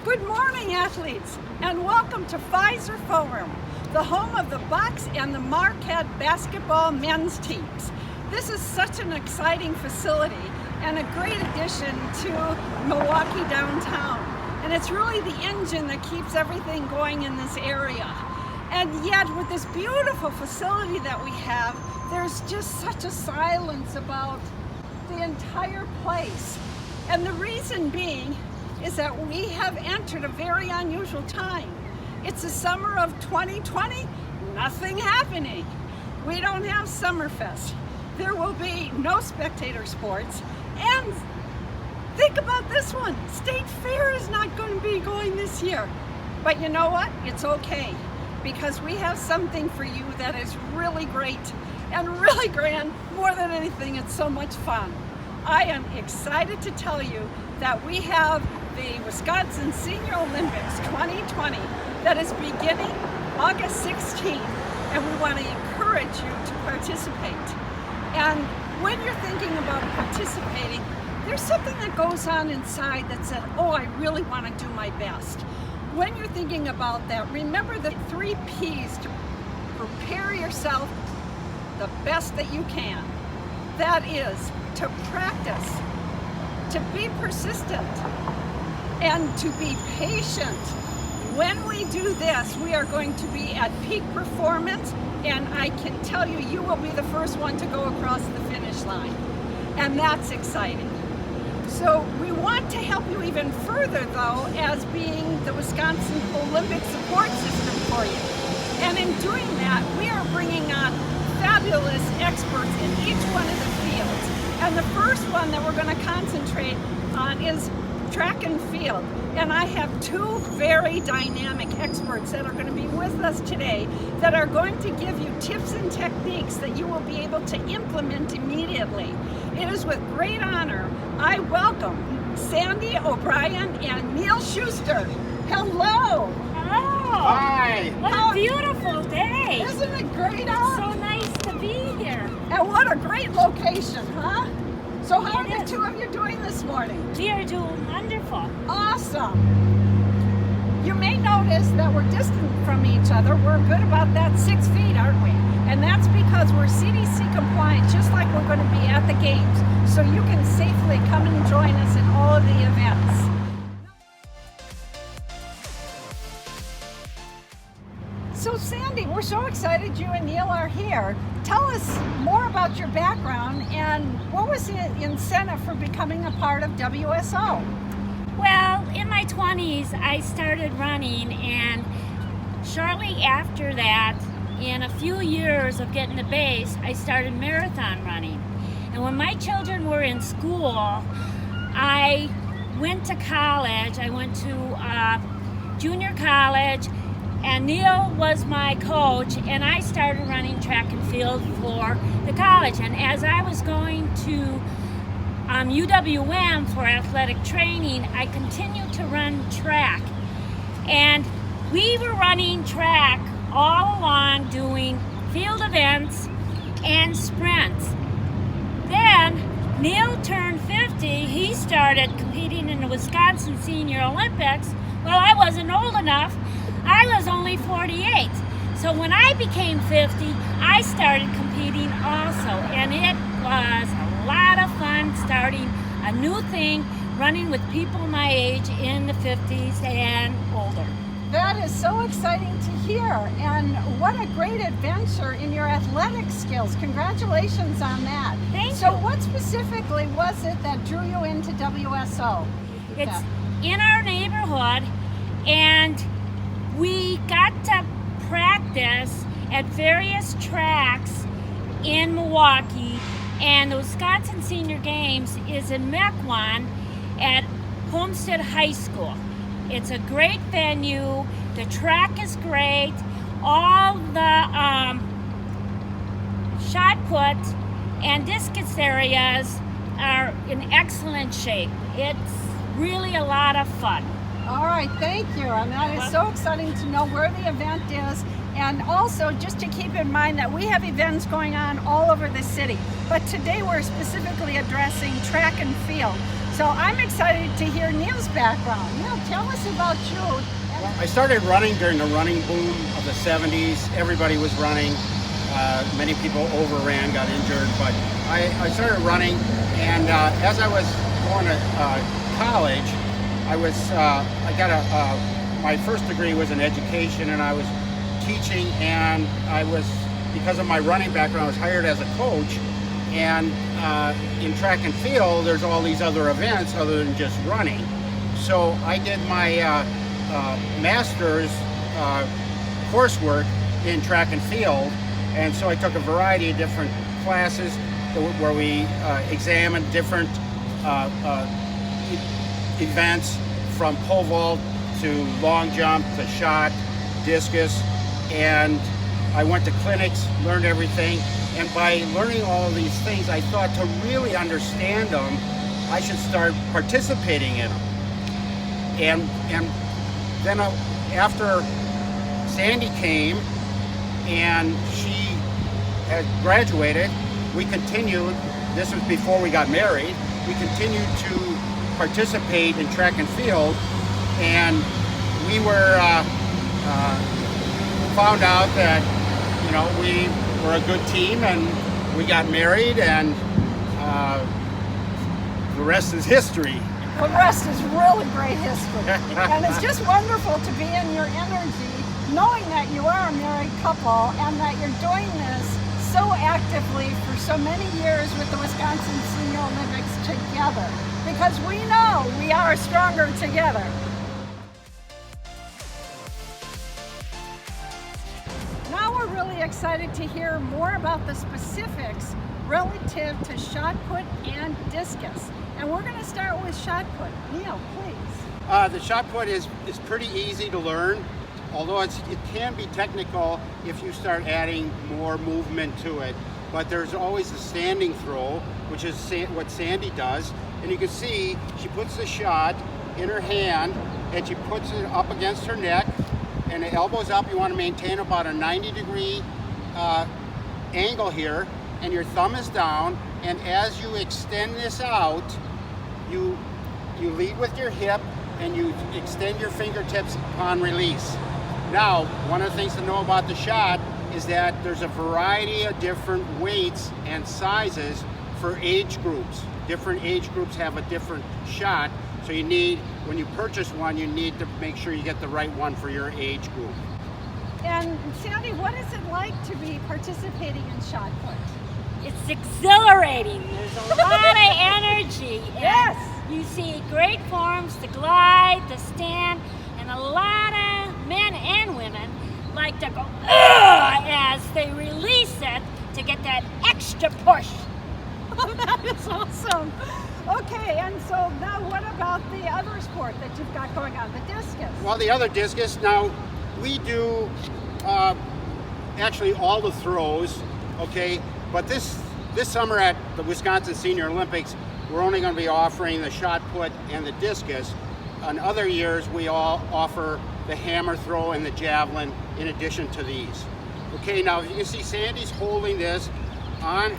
Good morning, athletes, and welcome to Pfizer Forum, the home of the Bucks and the Marquette basketball men's teams. This is such an exciting facility and a great addition to Milwaukee downtown. And it's really the engine that keeps everything going in this area. And yet, with this beautiful facility that we have, there's just such a silence about the entire place. And the reason being is that we have entered a very unusual time. It's the summer of 2020, nothing happening. We don't have Summerfest. There will be no spectator sports. And think about this one, State Fair is not going to be going this year. But you know what? It's okay, because we have something for you that is really great and really grand. More than anything, it's so much fun. I am excited to tell you that we have the Wisconsin Senior Olympics 2020 that is beginning August 16th, and we want to encourage you to participate. And when you're thinking about participating, there's something that goes on inside that says, oh, I really want to do my best. When you're thinking about that, remember the 3 P's to prepare yourself the best that you can. That is to practice, to be persistent, and to be patient. When we do this, we are going to be at peak performance, and I can tell you, you will be the first one to go across the finish line. And that's exciting. So we want to help you even further, though, as being the Wisconsin Olympic support system for you. And in doing that, we are bringing on fabulous experts in each one of the fields. And the first one that we're going to concentrate on is track and field. And I have 2 very dynamic experts that are going to be with us today that are going to give you tips and techniques that you will be able to implement immediately. It is with great honor I welcome Sandy, OBrien and Neal Schuster. Hello! Hello! Hi! What a beautiful day! Isn't it great It's out? so nice to be here. And what a great location, huh? So how It are the is. 2 of you doing this morning? We are doing wonderful. Awesome. You may notice that we're distant from each other. We're good about that 6 feet, aren't we? And that's because we're CDC compliant, just like we're going to be at the games. So you can safely come and join us in all of the events. So Sandy, we're so excited you and Neal are here. Tell us more about your background and what was the incentive for becoming a part of WSO? Well, in my 20s, I started running, and shortly after that, in a few years of getting the base, I started marathon running. And when my children were in school, I went to college. I went to junior college, and Neal was my coach, and I started running track and field for the college. And as I was going to UWM for athletic training, I continued to run track. And we were running track all along, doing field events and sprints. Then Neal turned 50. He started competing in the Wisconsin Senior Olympics. Well, I wasn't old enough. I was only 48. So when I became 50, I started competing also. And it was a lot of fun starting a new thing, running with people my age in the 50s and older. That is so exciting to hear, and what a great adventure in your athletic skills. Congratulations on that. Thank So you. what specifically was it that drew you into WSO? It's in our neighborhood, and we got to practice at various tracks in Milwaukee, and the Wisconsin Senior Games is in Mequon at Homestead High School. It's a great venue. The track is great. All the shot put and discus areas are in excellent shape. It's really a lot of fun. All right, thank you. And that is so exciting to know where the event is. And also, just to keep in mind that we have events going on all over the city. But today we're specifically addressing track and field. So I'm excited to hear Neal's background. Neal, tell us about you. I started running during the running boom of the 70s. Everybody was running. Many people overran, got injured, but I started running, and as I was going to college, my first degree was in education, and I was teaching, and because of my running background, I was hired as a coach. And in track and field, there's all these other events other than just running. So I did my master's coursework in track and field, and so I took a variety of different classes where we examined different events, from pole vault to long jump to shot, discus, and I went to clinics, learned everything. And by learning all of these things, I thought to really understand them, I should start participating in them. And then after Sandy came and she had graduated, we continued, this was before we got married, we continued to participate in track and field, and we were found out that, you know, we were a good team, and we got married, and the rest is history. The rest is really great history. And it's just wonderful to be in your energy, knowing that you are a married couple and that you're doing this so actively for so many years with the Wisconsin Senior Olympics together. Because we know we are stronger together. Now we're really excited to hear more about the specifics relative to shot put and discus. And we're going to start with shot put. Neal, please. The shot put is pretty easy to learn, although it can be technical if you start adding more movement to it. But there's always the standing throw, which is what Sandy does. And you can see she puts the shot in her hand and she puts it up against her neck, and the elbows up. You want to maintain about a 90-degree angle here, and your thumb is down, and as you extend this out, you lead with your hip and you extend your fingertips upon release. Now, one of the things to know about the shot is that there's a variety of different weights and sizes for age groups. Different age groups have a different shot, so you need, when you purchase one, you need to make sure you get the right one for your age group. And Sandy, what is it like to be participating in shot put? It's exhilarating. There's a lot of energy. Yes. And you see great forms, the glide, the stand, and a lot of men and women like to go ugh as they release it to get that extra push. Oh, that is awesome. Okay, and so now what about the other sport that you've got going on, the discus? Well, the other discus, now we do actually all the throws, okay? But this summer at the Wisconsin Senior Olympics, we're only going to be offering the shot put and the discus. On other years, we all offer the hammer throw and the javelin in addition to these. Okay, now you can see Sandy's holding this on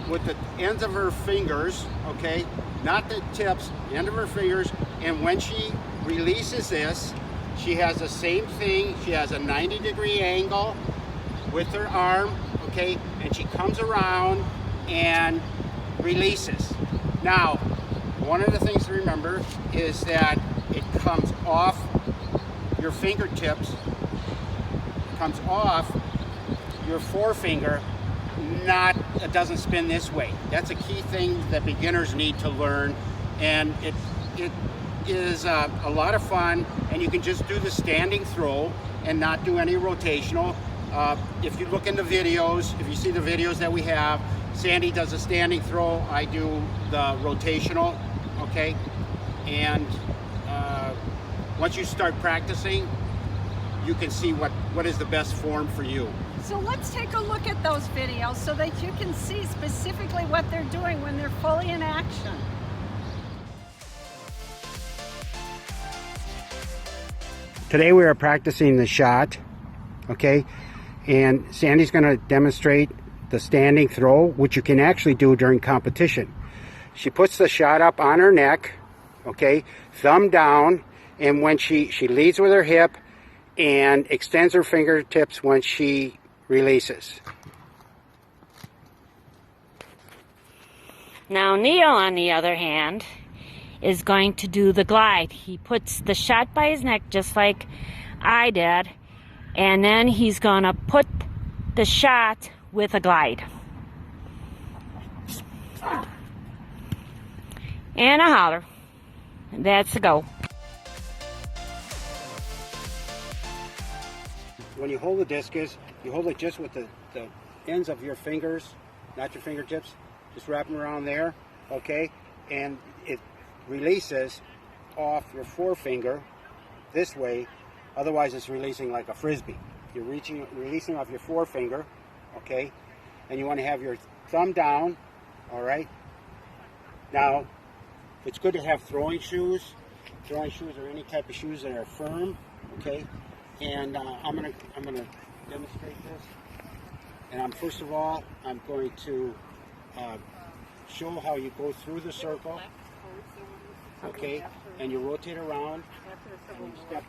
with the ends of her fingers, okay? Not the tips, the end of her fingers. And when she releases this, she has the same thing. She has a 90-degree angle with her arm, okay? And she comes around and releases. Now, one of the things to remember is that it comes off your fingertips, comes off your forefinger, it doesn't spin this way. That's a key thing that beginners need to learn, and it is a lot of fun, and you can just do the standing throw and not do any rotational. If you look in the videos, if you see the videos that we have, Sandy does a standing throw, I do the rotational, okay? And once you start practicing, you can see what is the best form for you. So let's take a look at those videos so that you can see specifically what they're doing when they're fully in action. Today we are practicing the shot, okay? And Sandy's going to demonstrate the standing throw, which you can actually do during competition. she puts the shot up on her neck, okay, thumb down, and when she leads with her hip and extends her fingertips when she releases. Now Neal, on the other hand, is going to do the glide. He puts the shot by his neck just like I did, and then he's going to put the shot with a glide. And a holler. That's a go. When you hold the discus, you hold it just with the ends of your fingers, not your fingertips. Just wrap them around there, okay? And it releases off your forefinger this way. Otherwise, it's releasing like a frisbee. You're releasing off your forefinger, okay? And you want to have your thumb down, all right? Now, it's good to have throwing shoes. Throwing shoes or any type of shoes that are firm, okay? And I'm gonna demonstrate this. And first of all, I'm going to show how you go through the circle, okay? And you rotate around, and you step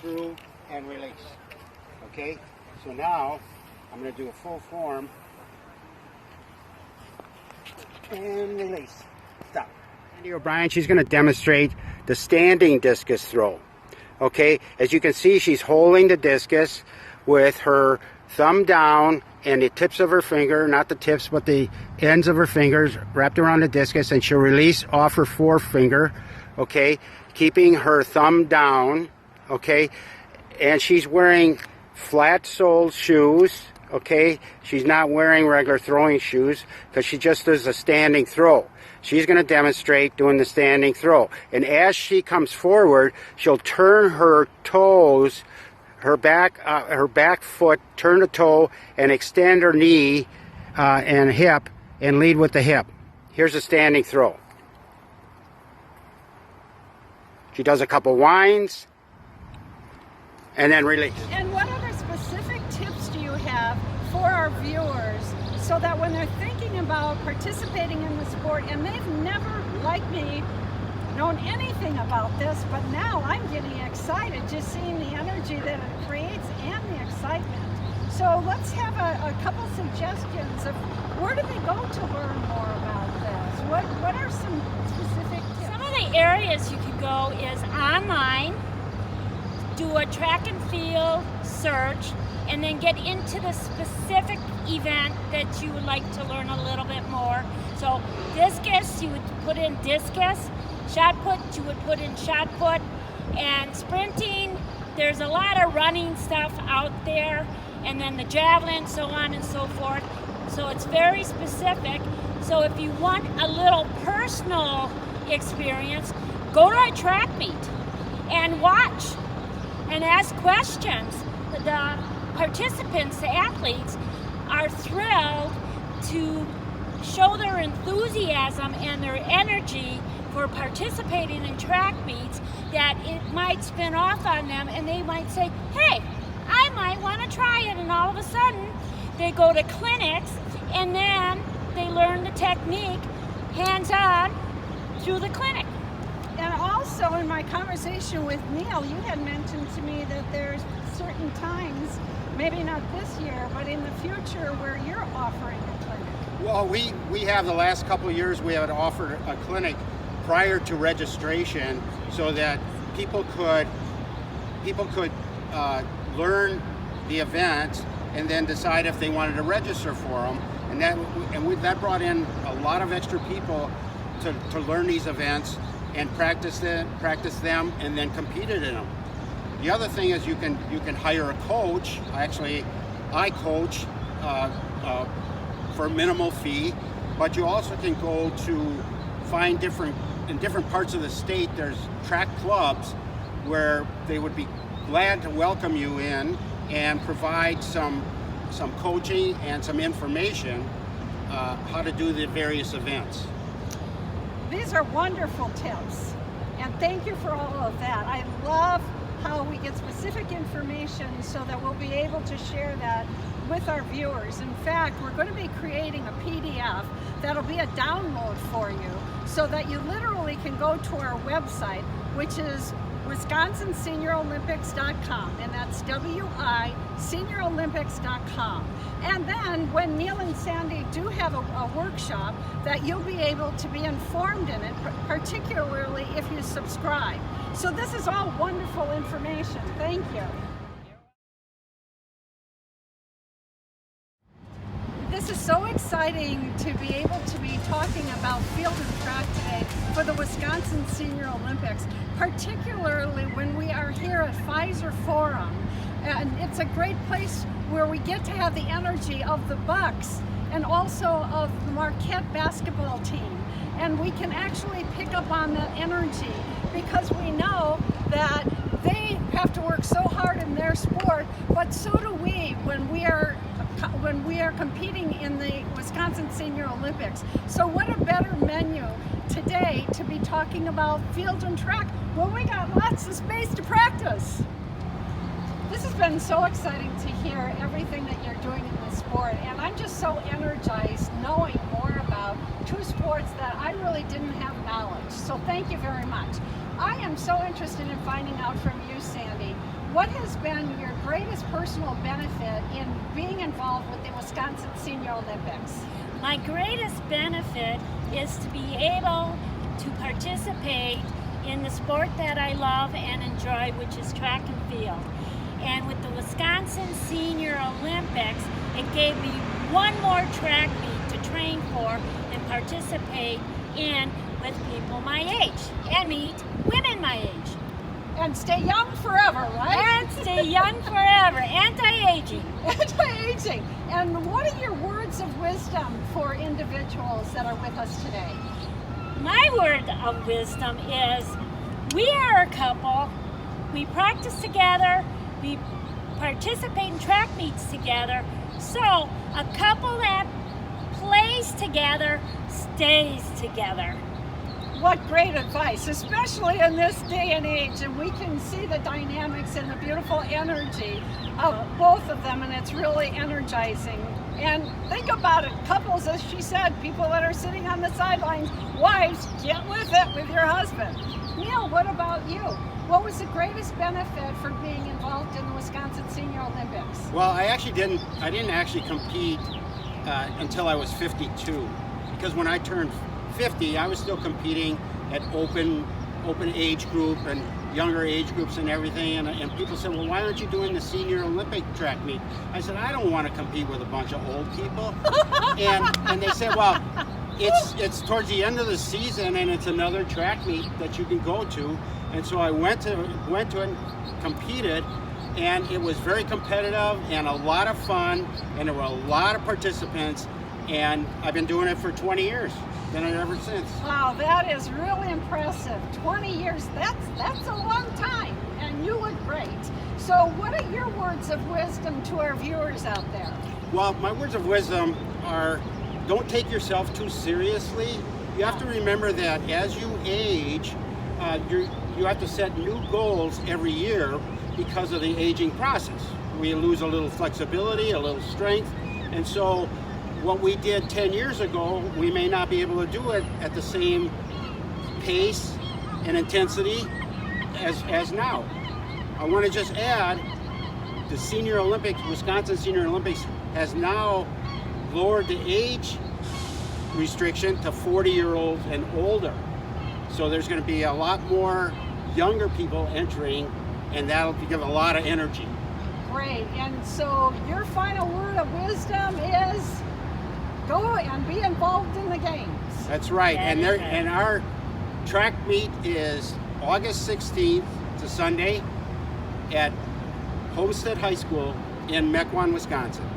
through, and release, okay? So now, I'm going to do a full form, and release, stop. Sandy O'Brien, she's going to demonstrate the standing discus throw, okay? As you can see, she's holding the discus with her thumb down and the tips of her finger, not the tips, but the ends of her fingers wrapped around the discus, and she'll release off her forefinger, okay, keeping her thumb down, okay, and she's wearing flat-soled shoes, okay, she's not wearing regular throwing shoes because she just does a standing throw. She's going to demonstrate doing the standing throw, and as she comes forward, she'll turn her toes, her back foot, turn the toe, and extend her knee and hip, and lead with the hip. Here's a standing throw. She does a couple winds, and then release. And what other specific tips do you have for our viewers so that when they're thinking about participating in the sport, and they've never, like me, known anything about this, but now I'm getting excited just seeing the energy that it creates and the excitement. So let's have a couple suggestions of where do they go to learn more about this? What are some specific tips? Some of the areas you can go is online, do a track and field search, and then get into the specific event that you would like to learn a little bit more. So discus, you would put in discus. Shot put, you would put in shot put. And sprinting, there's a lot of running stuff out there, and then the javelin, so on and so forth. So it's very specific. So if you want a little personal experience, go to a track meet and watch and ask questions. The participants, the athletes, are thrilled to show their enthusiasm and their energy for participating in track meets, that it might spin off on them and they might say, hey, I might want to try it, and all of a sudden they go to clinics and then they learn the technique hands-on through the clinic. And also in my conversation with Neal, you had mentioned to me that there's certain times, maybe not this year, but in the future where you're offering a clinic. Well, we have the last couple of years, we have offered a clinic prior to registration so that people could learn the event and then decide if they wanted to register for them. And that brought in a lot of extra people to learn these events and practice them and then competed in them. The other thing is you can hire a coach. Actually, I coach for a minimal fee, but you also can go to find in different parts of the state, there's track clubs where they would be glad to welcome you in and provide some coaching and some information how to do the various events. These are wonderful tips, and thank you for all of that. I love how we we get specific information so that we'll be able to share that with our viewers. In fact, we're going to be creating a PDF that'll be a download for you so that you literally can go to our website, which is WisconsinSeniorOlympics.com, and that's WISeniorOlympics.com. And then when Neal and Sandy do have a workshop, that you'll be able to be informed in it, particularly if you subscribe. So this is all wonderful information. Thank you. This is so exciting to be able to be talking about field and track today for the Wisconsin Senior Olympics, particularly when we are here at Pfizer Forum. And it's a great place where we get to have the energy of the Bucks and also of the Marquette basketball team. And we can actually pick up on that energy because we know that they have to work so hard in their sport, but so do we when we are competing in the Wisconsin Senior Olympics. So what a better menu today to be talking about field and track when we got lots of space to practice. This has been so exciting to hear everything that you're doing in this sport, and I'm just so energized knowing more about two sports that I really didn't have knowledge. So thank you very much. I am so interested in finding out from you, Sandy, what has been your greatest personal benefit in being involved with the Wisconsin Senior Olympics? My greatest benefit is to be able to participate in the sport that I love and enjoy, which is track and field. And with the Wisconsin Senior Olympics, it gave me one more track meet to train for and participate in with people my age and meet women my age. And stay young forever, right? And stay young forever. Anti-aging. Anti-aging. And what are your words of wisdom for individuals that are with us today? My word of wisdom is we are a couple. We practice together. We participate in track meets together. So a couple that plays together stays together. What great advice, especially in this day and age, and we can see the dynamics and the beautiful energy of both of them, and it's really energizing. And think about it, couples, as she said, people that are sitting on the sidelines, wives, get with it with your husband. Neal, what about you? What was the greatest benefit for being involved in the Wisconsin Senior Olympics? Well, I didn't actually compete until I was 52, because when I turned 50, I was still competing at open age group and younger age groups and everything, and people said, well, why aren't you doing the Senior Olympic track meet? I said, I don't want to compete with a bunch of old people. and they said, well, it's towards the end of the season and it's another track meet that you can go to. And so I went to it and competed, and it was very competitive and a lot of fun, and there were a lot of participants, and I've been doing it for 20 years. Been it ever since. Wow, that is really impressive. 20 years, that's a long time, and you look great. So what are your words of wisdom to our viewers out there? Well, my words of wisdom are, don't take yourself too seriously. You have to remember that as you age, you have to set new goals every year because of the aging process. We lose a little flexibility, a little strength, and so what we did 10 years ago, we may not be able to do it at the same pace and intensity as now. I want to just add, the Senior Olympics, Wisconsin Senior Olympics has now lowered the age restriction to 40-year-olds and older. So there's going to be a lot more younger people entering, and that'll give a lot of energy. Great, and so your final word of wisdom is go and be involved in the games. That's right, and our track meet is August 16th to Sunday at Homestead High School in Mequon, Wisconsin.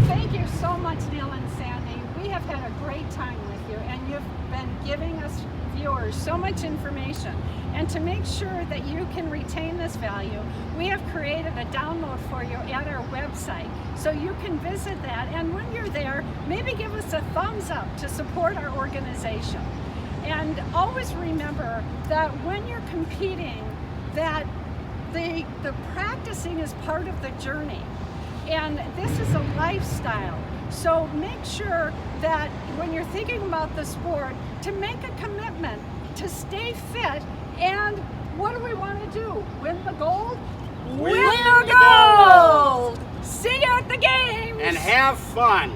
Thank you so much, Neal and Sandy. We have had a great time with you, and you've been giving us viewers so much information. And to make sure that you can retain this value, we have created a download for you at our website. So you can visit that, and when you're there, maybe give us a thumbs up to support our organization. And always remember that when you're competing, that the practicing is part of the journey, and this is a lifestyle. So make sure that when you're thinking about the sport, to make a commitment to stay fit. And what do we want to do? Win the gold? Win the gold! See you at the games! And have fun.